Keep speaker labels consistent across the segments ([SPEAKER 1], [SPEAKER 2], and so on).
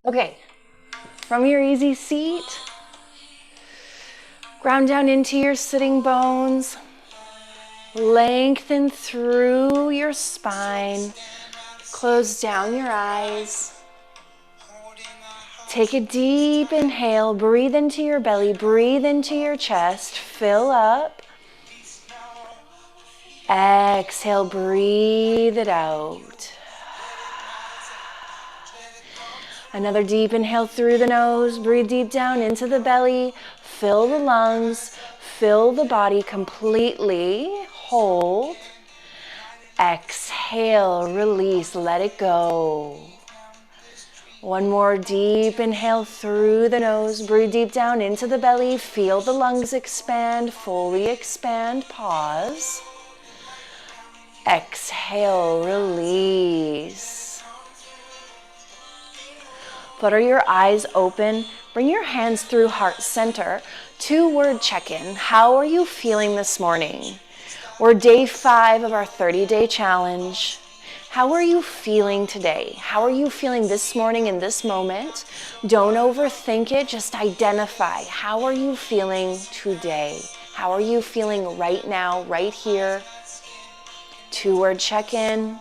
[SPEAKER 1] Okay, from your easy seat, ground down into your sitting bones, lengthen through your spine, close down your eyes. Take a deep inhale, breathe into your belly, breathe into your chest, fill up. Exhale, breathe it out. Another deep inhale through the nose, breathe deep down into the belly, fill the lungs, fill the body completely, hold. Exhale, release, let it go. One more deep inhale through the nose, breathe deep down into the belly, feel the lungs expand, fully expand, pause. Exhale, release. Flutter your eyes open, bring your hands through heart center. 2-word check-in. How are you feeling this morning? We're day 5 of our 30-day challenge. How are you feeling today? How are you feeling this morning in this moment? Don't overthink it, just identify. How are you feeling today? How are you feeling right now, right here? 2-word check-in.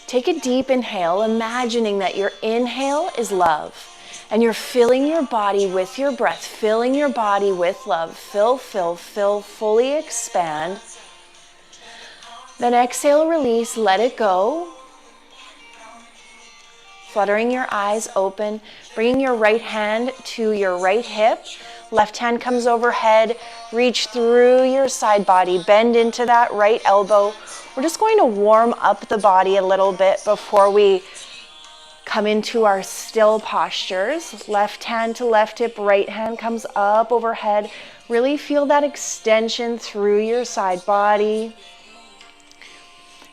[SPEAKER 1] Take a deep inhale, imagining that your inhale is love. And you're filling your body with your breath, filling your body with love. Fill, fill, fill, fully expand. Then exhale, release, let it go. Fluttering your eyes open, bringing your right hand to your right hip. Left hand comes overhead, reach through your side body, bend into that right elbow. We're just going to warm up the body a little bit before we come into our still postures. Left hand to left hip, right hand comes up overhead. Really feel that extension through your side body.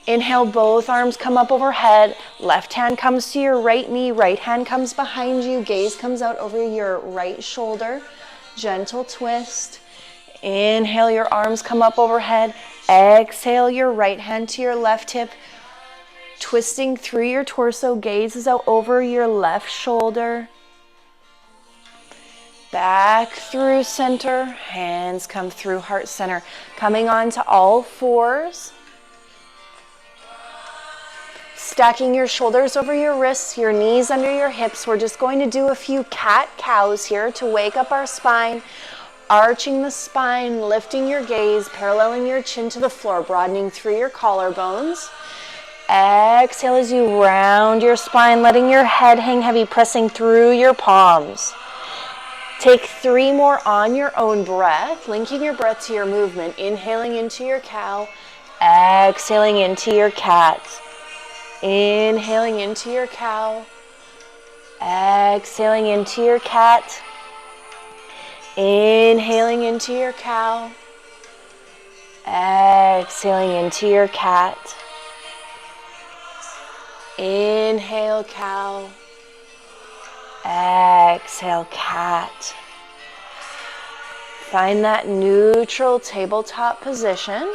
[SPEAKER 1] Inhale, both arms come up overhead. Left hand comes to your right knee, right hand comes behind you. Gaze comes out over your right shoulder. Gentle twist. Inhale, your arms come up overhead. Exhale, your right hand to your left hip. Twisting through your torso, gaze is out over your left shoulder. Back through center, hands come through heart center. Coming on to all fours. Stacking your shoulders over your wrists, your knees under your hips. We're just going to do a few cat-cows here to wake up our spine. Arching the spine, lifting your gaze, paralleling your chin to the floor, broadening through your collarbones. Exhale as you round your spine, letting your head hang heavy, pressing through your palms. Take 3 more on your own breath, linking your breath to your movement. Inhaling into your cow, exhaling into your cat. Inhaling into your cow, exhaling into your cat. Inhaling into your cow, exhaling into your cat. Inhale, cow, exhale, cat. Find that neutral tabletop position.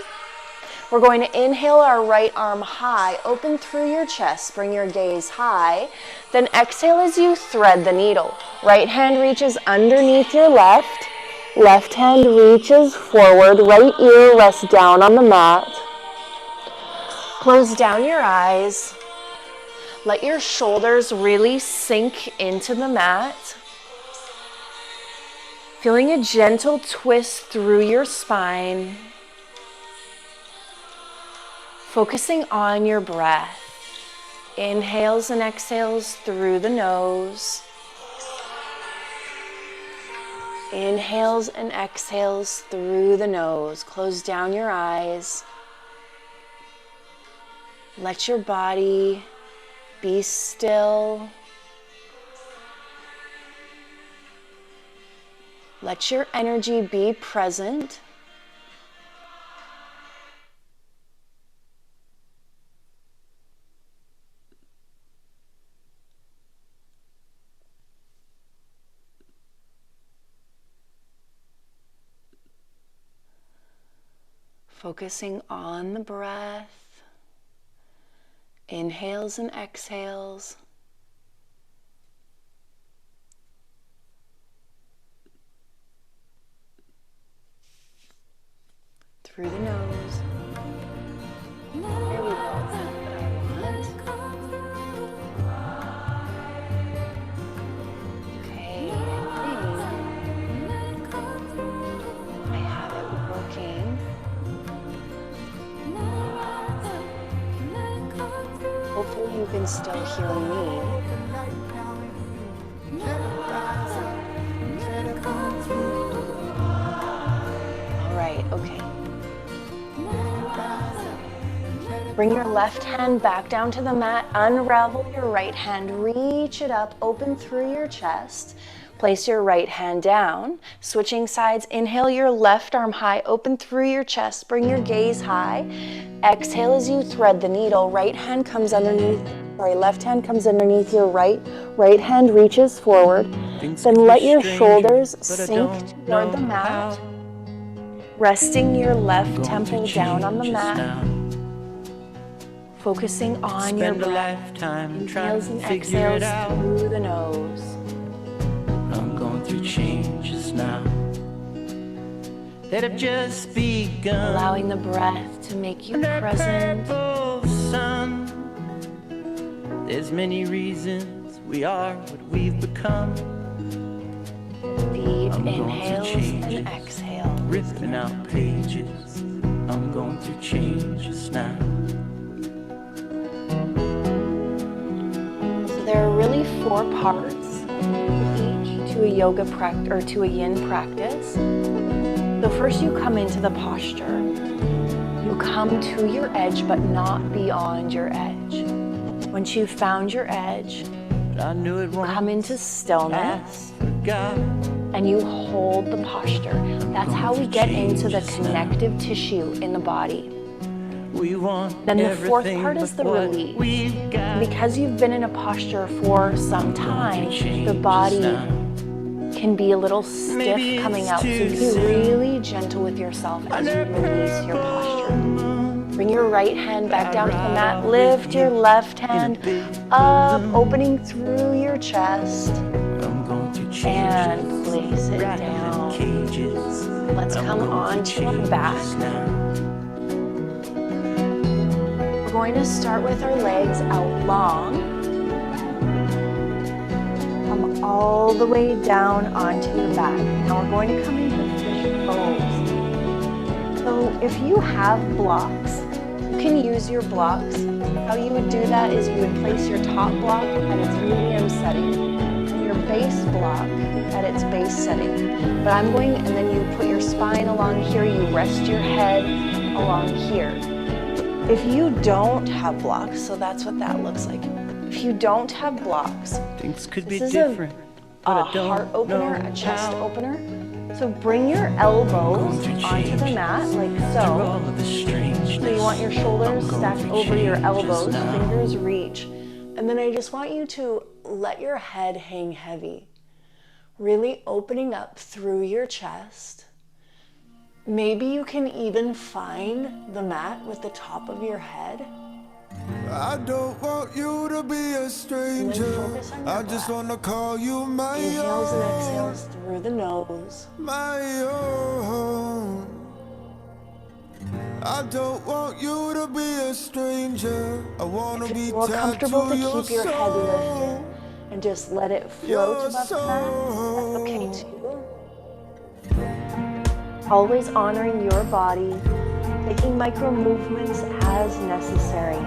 [SPEAKER 1] We're going to inhale our right arm high, open through your chest, bring your gaze high. Then exhale as you thread the needle. Right hand reaches underneath your left. Left hand reaches forward. Right ear rests down on the mat. Close down your eyes. Let your shoulders really sink into the mat. Feeling a gentle twist through your spine. Focusing on your breath. Inhales and exhales through the nose. Inhales and exhales through the nose. Close down your eyes. Let your body be still. Let your energy be present. Focusing on the breath. Inhales and exhales. through the nose. There we go. Okay, I have it working. Hopefully you can still hear me. All right, okay. Bring your left hand back down to the mat, unravel your right hand, reach it up, open through your chest. Place your right hand down, switching sides. Inhale your left arm high, open through your chest, bring your gaze high. Exhale as you thread the needle. Left hand comes underneath your right hand reaches forward. Then let your shoulders sink toward the mat, resting your left temple down on the mat. Focusing on your breath, inhales and exhales through the nose.
[SPEAKER 2] I'm going through changes now that have just begun.
[SPEAKER 1] Allowing the breath to make you present.
[SPEAKER 2] Sun. There's many reasons we are what we've become.
[SPEAKER 1] Deep inhales and exhales.
[SPEAKER 2] Ripping out pages. I'm going through changes now.
[SPEAKER 1] There are really 4 parts each to a yoga practice or to a yin practice. So first you come into the posture. You come to your edge but not beyond your edge. Once you've found your edge, you come into stillness and you hold the posture. That's how we get into the connective tissue in the body. Then the 4th part is the release. Because you've been in a posture for some time, the body can be a little stiff coming out. So be really gentle with yourself as you release your posture. Bring your right hand back down to the mat. Lift your left hand up, opening through your chest. And place it down. Let's come onto our back. We're going to start with our legs out long. Come all the way down onto your back. Now we're going to come into fish pose. So if you have blocks, you can use your blocks. How you would do that is you would place your top block at its medium setting, and your base block at its base setting. But and then you put your spine along here, you rest your head along here. If you don't have blocks, so that's what that looks like. If you don't have blocks,
[SPEAKER 2] things could be different.
[SPEAKER 1] A heart opener, a chest opener. So bring your elbows onto the mat like so. So you want your shoulders stacked over your elbows, fingers reach. And then I just want you to let your head hang heavy. Really opening up through your chest. Maybe you can even find the mat with the top of your head.
[SPEAKER 3] I don't want you to be a stranger. I just want to call you my
[SPEAKER 1] Inhales and
[SPEAKER 3] own.
[SPEAKER 1] exhales through the nose.
[SPEAKER 3] My own. I don't want you to be a stranger. I want to be
[SPEAKER 1] More
[SPEAKER 3] tied
[SPEAKER 1] comfortable
[SPEAKER 3] to
[SPEAKER 1] to
[SPEAKER 3] your
[SPEAKER 1] keep your head lifted
[SPEAKER 3] soul.
[SPEAKER 1] and just let it float above the mat. That's okay too. Always honoring your body, taking micro movements as necessary.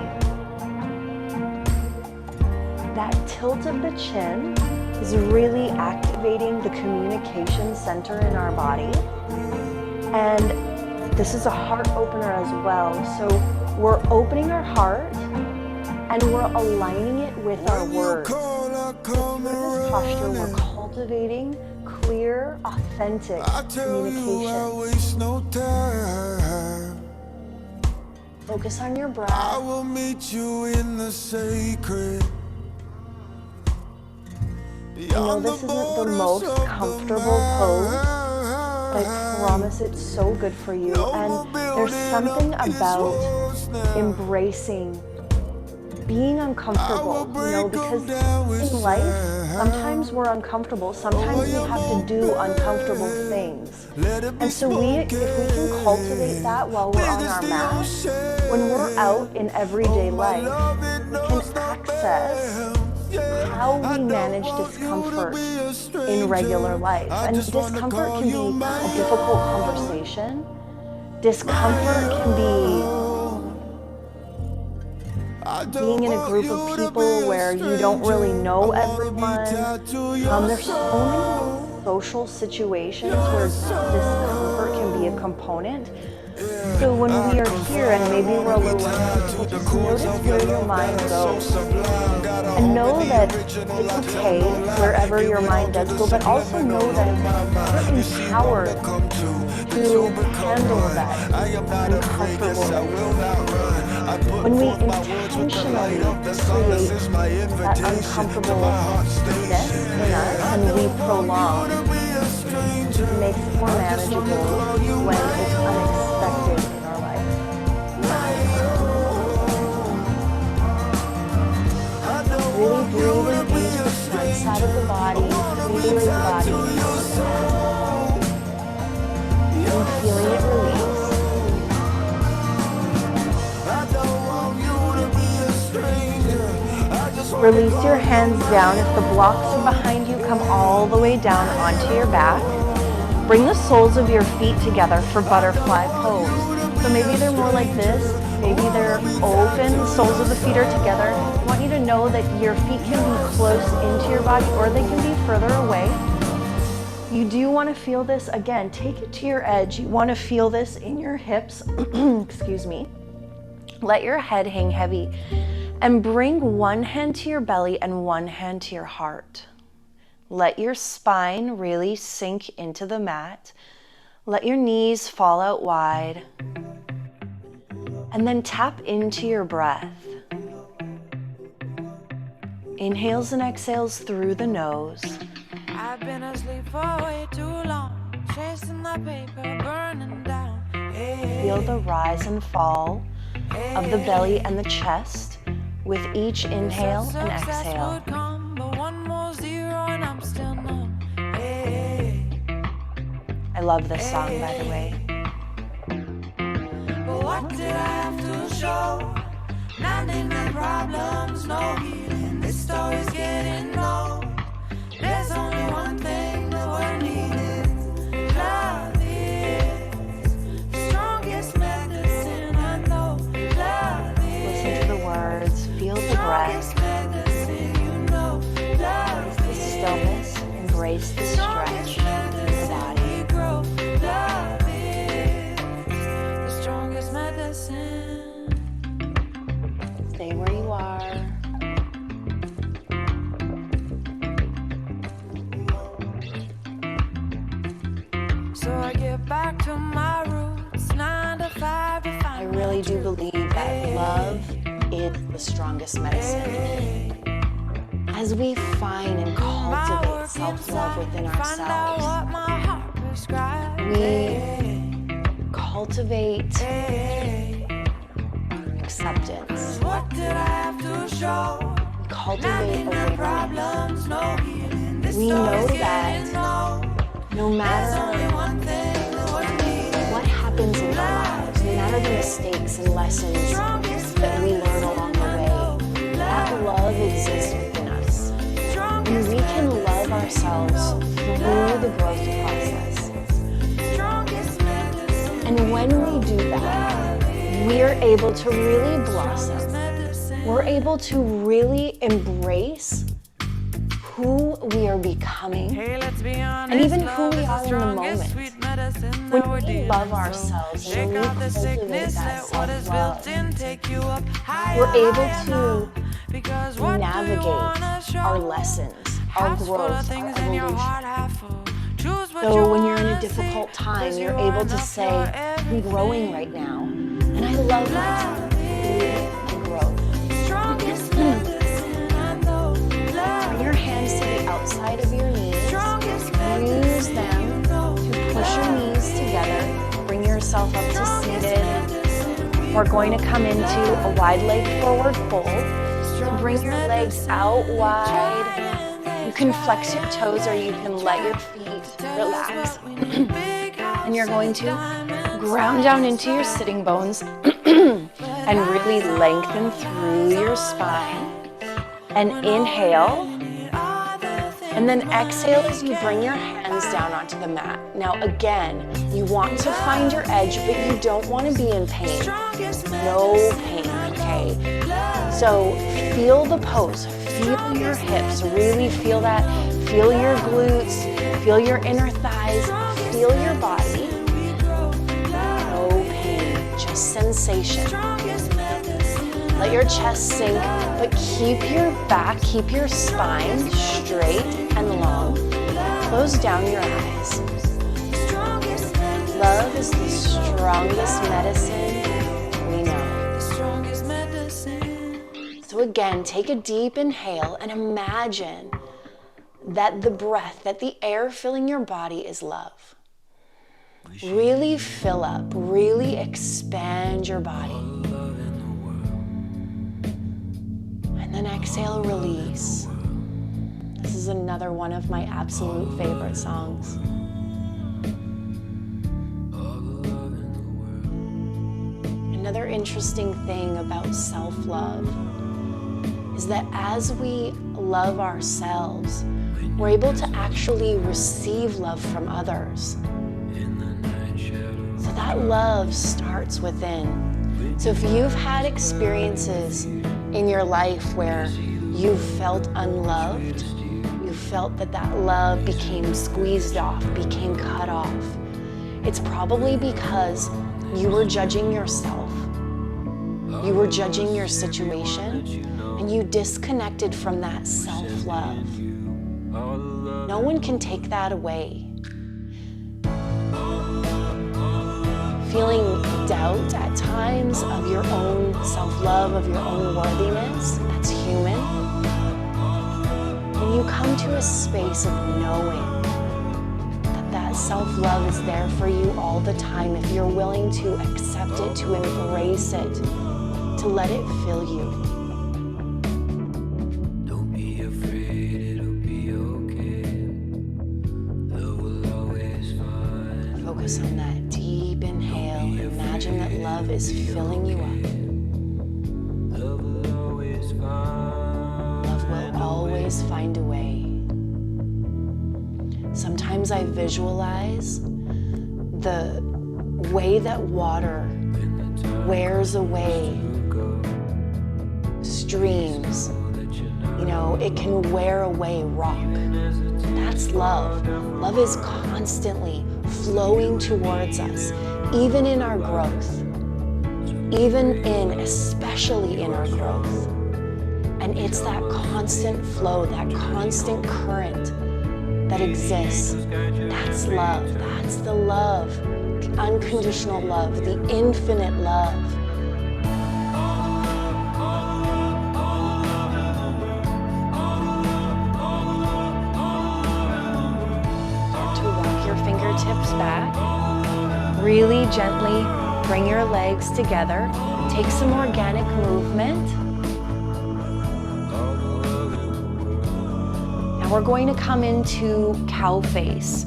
[SPEAKER 1] That tilt of the chin is really activating the communication center in our body. And this is a heart opener as well. So we're opening our heart and we're aligning it with our words. Through this posture, we're cultivating clear, authentic communication.
[SPEAKER 3] No time.
[SPEAKER 1] Focus on your breath.
[SPEAKER 3] I will meet you in the sacred.
[SPEAKER 1] I know this isn't the most comfortable pose, but I promise it's so good for you. And there's something about embracing being uncomfortable, because in life, sometimes we're uncomfortable, sometimes we have to do uncomfortable things. And so if we can cultivate that while we're on our mat, when we're out in everyday life, we can access how we manage discomfort in regular life. And discomfort can be a difficult conversation. Discomfort can be being in a group of people where you don't really know everyone. There's so many social situations where discomfort can be a component. So when we are here and maybe we're a little uncomfortable, just notice where your mind goes. And know that it's okay wherever your mind does go, but also know that you're empowered to handle that uncomfortableness. When we intentionally create that uncomfortableness in us and we prolong, it makes it more manageable when it's unexpected in our life. Really breathing into the front side of the body, feeling the body, and feeling it release. Release your hands down. If the blocks are behind you, come all the way down onto your back. Bring the soles of your feet together for butterfly pose. So maybe they're more like this. Maybe they're open, the soles of the feet are together. I want you to know that your feet can be close into your body or they can be further away. You do want to feel this, again, take it to your edge. You want to feel this in your hips, excuse me. Let your head hang heavy and bring one hand to your belly and one hand to your heart. Let your spine really sink into the mat. Let your knees fall out wide. And then tap into your breath. Inhales and exhales through the nose.
[SPEAKER 4] I've been asleep for way too long, chasing the paper, burning down.
[SPEAKER 1] Feel the rise and fall of the belly and the chest with each inhale and exhale. I love this song, by the way.
[SPEAKER 4] But what did I have to show? Nothing, no problems, no healing. This story's getting old. There's only one thing the world needs. Love is the strongest medicine I know. Love is.
[SPEAKER 1] Listen to the words, feel the breath. Embrace the stillness, embrace the stretch in the body.
[SPEAKER 4] Love is the strongest medicine.
[SPEAKER 1] Stay where you are.
[SPEAKER 4] So I get back to my roots, 9 to 5 to find.
[SPEAKER 1] I really do believe that love is the strongest medicine. As we find and cultivate self-love within ourselves, we cultivate acceptance.
[SPEAKER 4] What did I have to show?
[SPEAKER 1] We cultivate awareness. We know that no matter what happens in our lives, no matter the mistakes and lessons that we learn along the way, that love exists within us. And we can love ourselves through the growth process. And when we do that, we're able to really blossom. We're able to really embrace who we are becoming, and even who we are in the moment. When we love ourselves and we cultivate that self-love, we're able to navigate our lessons, our growth, our evolution. So when you're in a difficult time, you're able to say, I'm growing right now, and I love myself. And grow. Bring your hands to the outside of your knees. Use them to push your knees together. Bring yourself up to seated. We're going to come into a wide leg forward fold. bring your legs out wide. You can flex your toes or you can let your feet relax. And you're going to ground down into your sitting bones and really lengthen through your spine. And inhale. And then exhale as you bring your hands down onto the mat. Now again, you want to find your edge, but you don't want to be in pain. No pain, okay? So feel the pose, feel your hips, really feel that. Feel your glutes, feel your inner thighs, feel your body. No pain, just sensation. Let your chest sink, but keep your back, keep your spine straight and long. Close down your eyes. Love is the strongest medicine we know. So again, take a deep inhale and imagine that the breath, that the air filling your body is love. Really fill up, really expand your body. And then exhale, release. This is another one of my absolute favorite songs. Another interesting thing about self-love is that as we love ourselves, we're able to actually receive love from others. So that love starts within. So if you've had experiences in your life where you felt unloved, you felt that love became squeezed off, became cut off, it's probably because you were judging yourself, you were judging your situation, and you disconnected from that self-love. No one can take that away. Feeling doubt at times of your own self-love, of your own worthiness, that's human. When you come to a space of knowing that self-love is there for you all the time, if you're willing to accept it, to embrace it, to let it fill you.
[SPEAKER 2] Don't be afraid, it'll be okay. Love will always find.
[SPEAKER 1] Focus on that deep inhale. Imagine that love is filling you up.
[SPEAKER 2] Love will always find.
[SPEAKER 1] Love will always find a way. Sometimes I visualize the way that water wears away streams. You know, it can wear away rock. That's love. Love is constantly flowing towards us, even in our growth, especially in our growth. And it's that constant flow, that constant current that exists. That's love. That's the love, the unconditional love, the infinite love. Fingertips back. Really gently bring your legs together. Take some organic movement. Now we're going to come into cow face,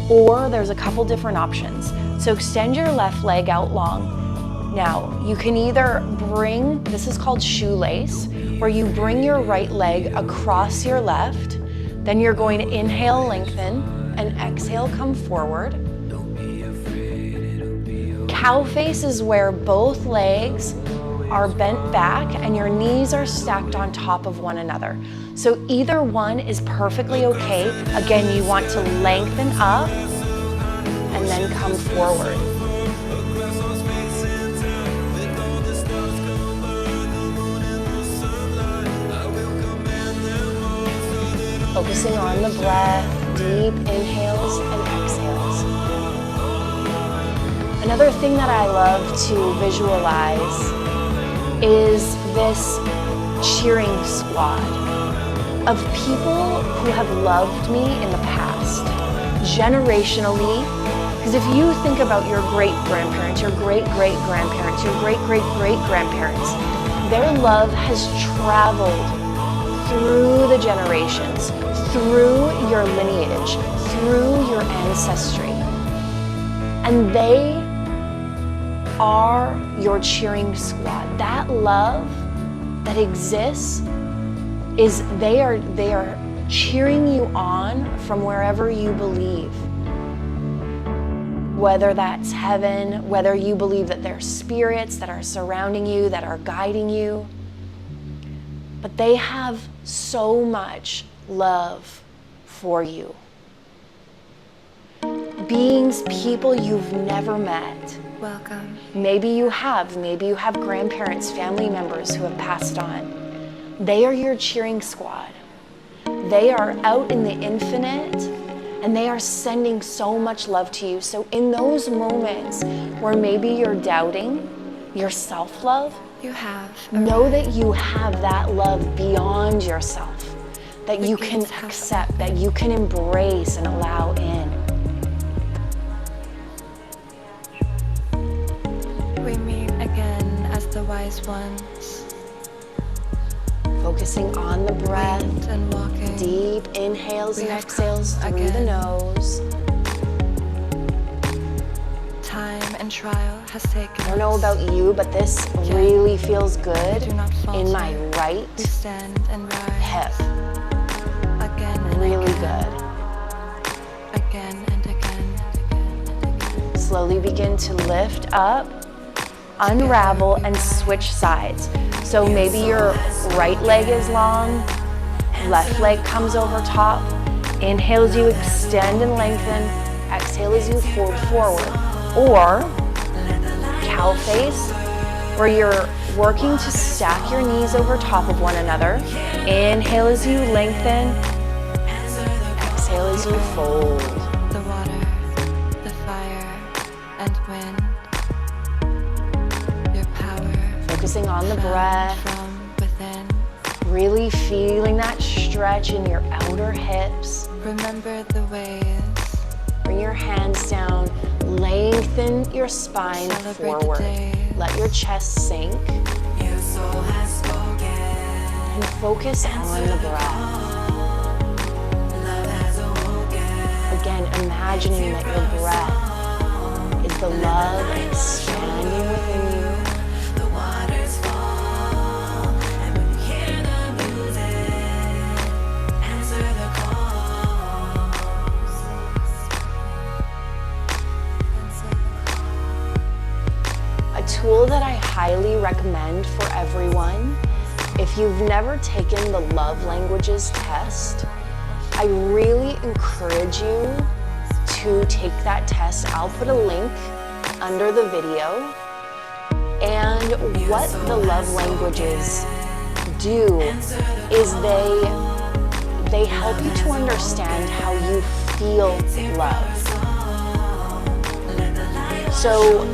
[SPEAKER 1] or there's a couple different options. So extend your left leg out long. Now you can either bring, this is called shoelace, where you bring your right leg across your left. Then you're going to inhale, lengthen, and exhale, come forward. Cow face is where both legs are bent back and your knees are stacked on top of one another. So either one is perfectly okay. Again, you want to lengthen up and then come forward. Focusing on the breath. Deep inhales and exhales. Another thing that I love to visualize is this cheering squad of people who have loved me in the past, generationally. Because if you think about your great-grandparents, your great-great-grandparents, your great-great-great-grandparents, their love has traveled through the generations, through your lineage, through your ancestry. And they are your cheering squad. That love that exists is they are cheering you on from wherever you believe. Whether that's heaven, whether you believe that there are spirits that are surrounding you, that are guiding you. But they have so much love for you. Beings, people you've never met.
[SPEAKER 5] Welcome.
[SPEAKER 1] Maybe you have grandparents, family members who have passed on. They are your cheering squad. They are out in the infinite and they are sending so much love to you. So in those moments where maybe you're doubting your self-love, know that you have that love beyond yourself, that you can accept, that you can embrace and allow in.
[SPEAKER 5] We meet again as the wise ones.
[SPEAKER 1] Focusing on the breath,
[SPEAKER 5] and walking.
[SPEAKER 1] Deep inhales and exhales through
[SPEAKER 5] again.
[SPEAKER 1] the nose.
[SPEAKER 5] Time and trial has taken
[SPEAKER 1] I don't know about you, but this really feels good in my right
[SPEAKER 5] We stand and rise.
[SPEAKER 1] hip.
[SPEAKER 5] Again and
[SPEAKER 1] Really
[SPEAKER 5] again.
[SPEAKER 1] good.
[SPEAKER 5] Again and again.
[SPEAKER 1] Slowly begin to lift up, unravel, and switch sides. So maybe your right leg is long, left leg comes over top. Inhale as you extend and lengthen. Exhale as you fold forward. Or cow face, where you're working to stack your knees over top of one another. Inhale as you lengthen. Exhale as you fold.
[SPEAKER 5] The water, the fire, and wind. Your power.
[SPEAKER 1] Focusing on the breath.
[SPEAKER 5] From within.
[SPEAKER 1] Really feeling that stretch in your outer hips.
[SPEAKER 5] Remember the ways.
[SPEAKER 1] Bring your hands down. Lengthen your spine
[SPEAKER 5] Celebrate the
[SPEAKER 1] forward.
[SPEAKER 5] day.
[SPEAKER 1] Let your chest sink. And focus on the breath. Again, imagining that your breath is the love expanding within you. A tool that I highly recommend for everyone, if you've never taken the love languages test, I really encourage you to take that test. I'll put a link under the video. And what the love languages do is they help you to understand how you feel love. So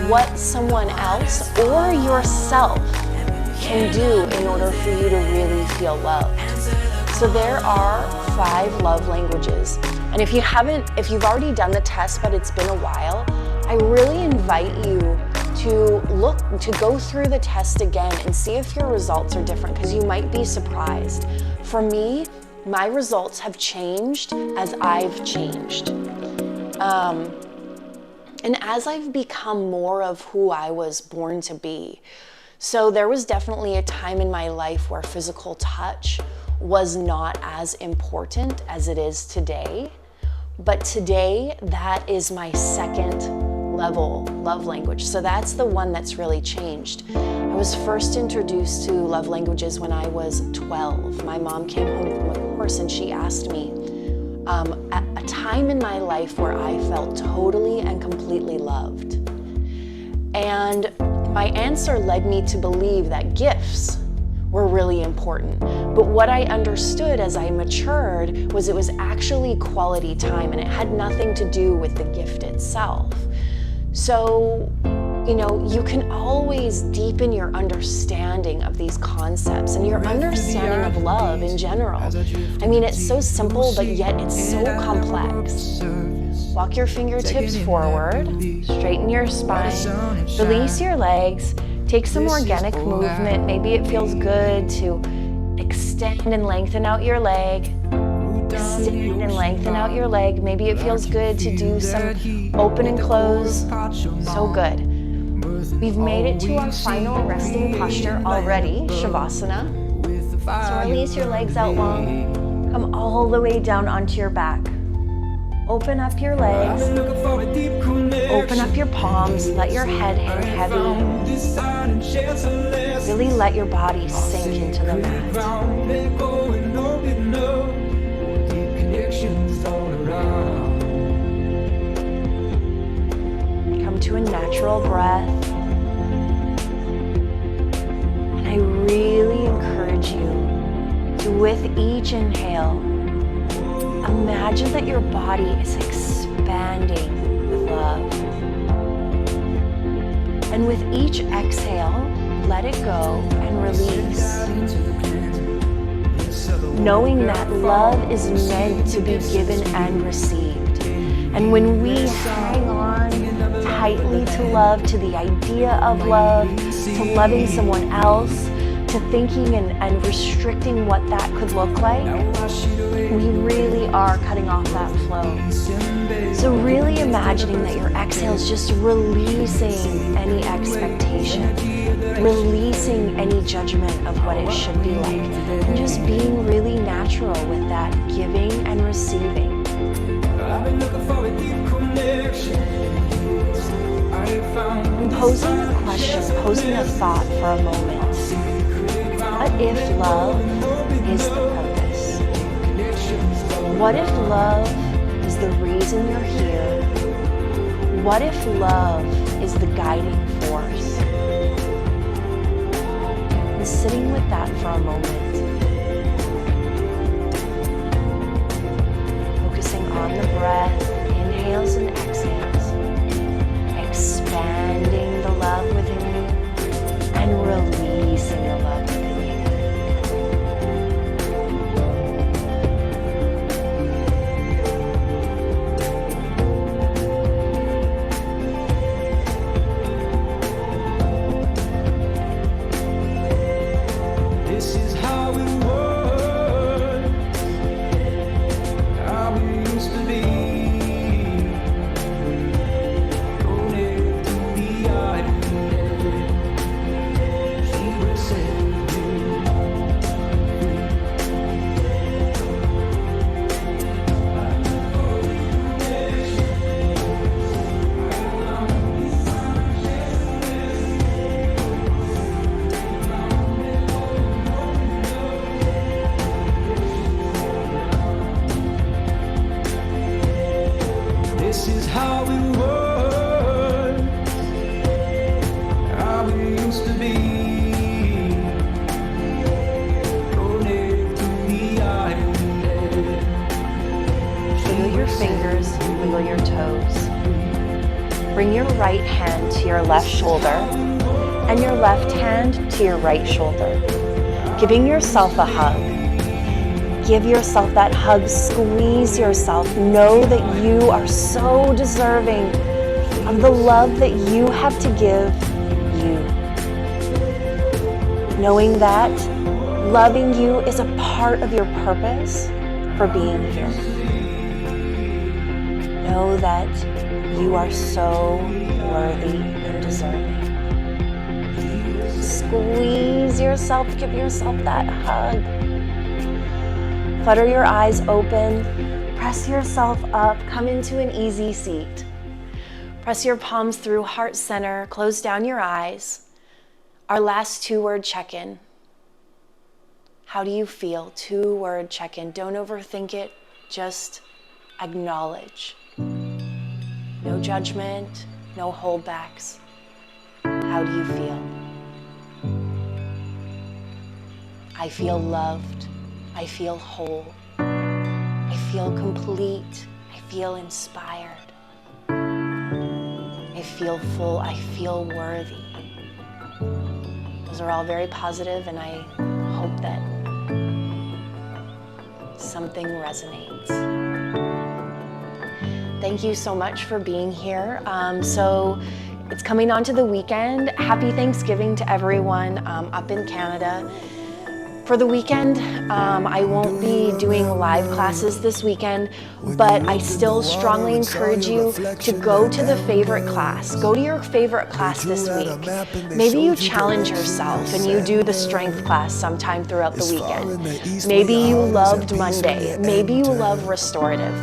[SPEAKER 1] what someone else or yourself can do in order for you to really feel loved. So there are 5 love languages. And if you've already done the test, but it's been a while, I really invite you to go through the test again and see if your results are different, because you might be surprised. For me, my results have changed as I've changed. And as I've become more of who I was born to be. So there was definitely a time in my life where physical touch was not as important as it is today. But today, that is my second level love language. So that's the one that's really changed. I was first introduced to love languages when I was 12. My mom came home from a course and she asked me, at a time in my life where I felt totally and completely loved. And my answer led me to believe that gifts were really important. But what I understood as I matured was it was actually quality time, and it had nothing to do with the gift itself. So, you can always deepen your understanding of these concepts and your understanding of love in general. I mean, it's so simple, but yet it's so complex. Walk your fingertips forward, straighten your spine, release your legs, Take some organic movement. Maybe it feels good to extend and lengthen out your leg. Extend and lengthen out your leg. Maybe it feels good to do some open and close. So good. We've made it to our final resting posture already, Shavasana. So release your legs out long. Come all the way down onto your back. Open up your legs. Open up your palms. Let your head hang heavy. Really let your body sink into the mat. Come to a natural breath. And I really encourage you to, with each inhale, imagine that your body is expanding with love. And with each exhale, let it go and release. Knowing that love is meant to be given and received. And when we hang on tightly to love, to the idea of love, to loving someone else, to thinking and restricting what that could look like, we really are cutting off that flow. So really imagining that your exhale is just releasing any expectation, releasing any judgment of what it should be like, and just being really natural with that giving and receiving. And posing a question, posing a thought for a moment. What if love is the purpose? What if love is the reason you're here? What if love is the guiding force? And sitting with that for a moment. Focusing on the breath, inhales and exhales. Expanding the love within you and releasing the love within you. Bring your right hand to your left shoulder and your left hand to your right shoulder. Giving yourself a hug. Give yourself that hug. Squeeze yourself. Know that you are so deserving of the love that you have to give you. Knowing that loving you is a part of your purpose for being here. Know that you are so worthy and deserving. Squeeze yourself, give yourself that hug. Flutter your eyes open, press yourself up, come into an easy seat. Press your palms through heart center, close down your eyes. Our last 2-word check-in. How do you feel? 2-word check-in. Don't overthink it, just acknowledge. No judgment, no holdbacks. How do you feel? I feel loved. I feel whole. I feel complete. I feel inspired. I feel full. I feel worthy. Those are all very positive, and I hope that something resonates. Thank you so much for being here. So It's coming on to the weekend. Happy Thanksgiving to everyone up in Canada. For the weekend, I won't be doing live classes this weekend, but I still strongly encourage you to go to the favorite class. Go to your favorite class this week. Maybe you challenge yourself and you do the strength class sometime throughout the weekend. Maybe you loved Monday. Maybe you love restorative.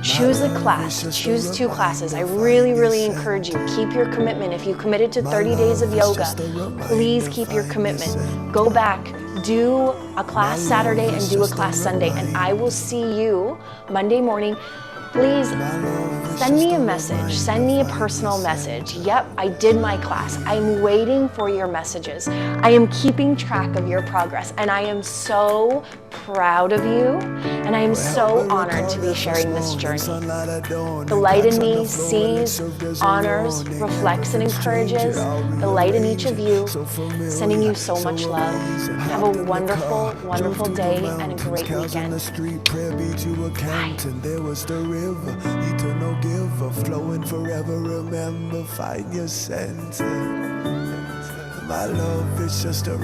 [SPEAKER 1] Choose a class, choose 2 classes. I really, really encourage you, keep your commitment. If you committed to 30 days of yoga, please keep your commitment. Go back, do a class Saturday and do a class Sunday, and I will see you Monday morning. Please send me a message, send me a personal message. Yep, I did my class. I'm waiting for your messages. I am keeping track of your progress, and I am so proud of you, and I am so honored to be sharing this journey. The light in me sees, honors, reflects, and encourages the light in each of you, sending you so much love. Have a wonderful, wonderful day and a great weekend. Bye.
[SPEAKER 3] Eternal giver, flowing forever. Remember, find your sense. My love is just a